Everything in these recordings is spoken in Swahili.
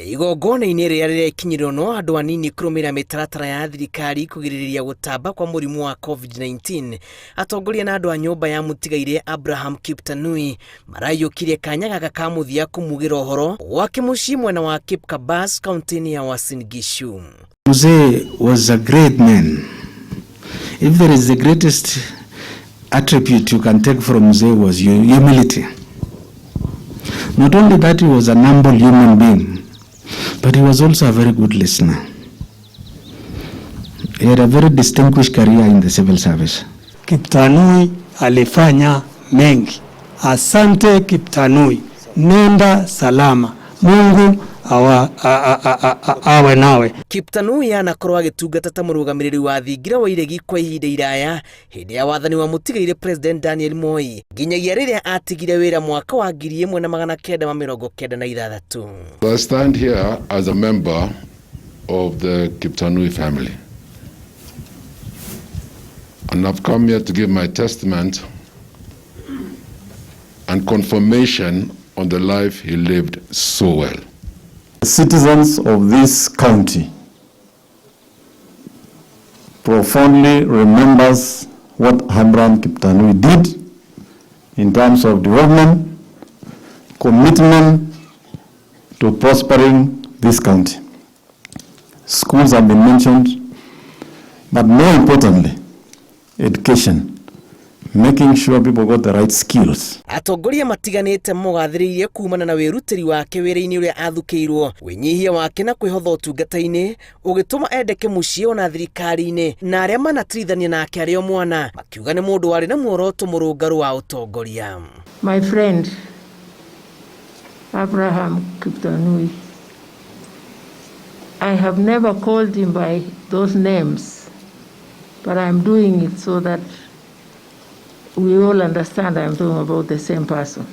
Igongona-inĩ rĩrĩa rĩrekinyĩrwo no andũ anini kũrũmĩrĩra mĩtaratara ya thirikari kũgirĩrĩria gũtamba kwa mũrimũ wa COVID-19, atongoria na andũ a nyũmba ya mũtigairĩ Abraham Kiptanui maraiyũkirie kanya gaka ka mũthia kũmugĩra ũhoro gwake mũciĩ mwena wa Kipkabas, kaunti-inĩ ya Uasin Gishu. Mzee was a great man. If there is the greatest attribute you can take from Mzee was humility. Not only that, he was an humble human being, but he was also a very good listener. He had a very distinguished career in the civil service. Kiptanui alifanya mengi. Asante Kiptanui. Nenda salama. Mungu awe nawe. Kiptanui anakorwo agĩtungata ta mürũgamíriri wa thingira wa iregi kwa ihinda iraya hĩndĩ ya wathani wa mũtigairĩ President Daniel Moi nginyagia rĩrĩa atigire wĩra mwaka wa 1996. I stand here as a member of the Kiptanui family, and I've come here to give my testament and confirmation on the life he lived so well. The citizens of this county profoundly remembers what Abraham Kiptanui did in terms of development, commitment to prospering this county. Schools have been mentioned, but more importantly, education. Making sure people got the right skills. Atongoria matiganĩte mũgathĩrĩirie kumana na wĩrutĩri wake wĩra-inĩ ũrĩa athukĩirwo, wĩnyihia wake na kwĩhotha ũtungata-inĩ ũgĩtũma endeke mũciĩ ona thirikari-inĩ, na arĩa manatirithania nake arĩ o mwana makiuga nĩ mũndũ warĩ na muoroto mũrũngarũ wa ũtongoria. My friend Abraham Kiptanui, I have never called him by those names, but I'm doing it so that we all understand I'm talking about the same person.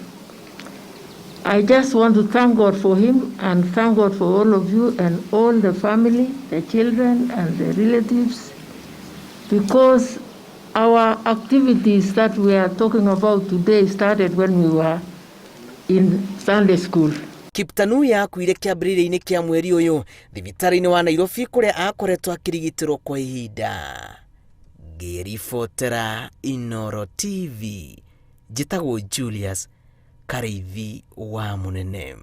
I just want to thank God for him and thank God for all of you and all the family, the children and the relatives, because our activities that we are talking about today started when we were in Sunday school. Kiptanui akuire kĩambĩrĩria-inĩ kĩa mweri ũyũ thibitarĩ-inĩ wa Nairobi kũrĩa akoretwo akĩrigitĩrwo kwa ihinda. Ngĩribotera Inooro TV, njĩtagwo Julius Kareithi wa Mũnene.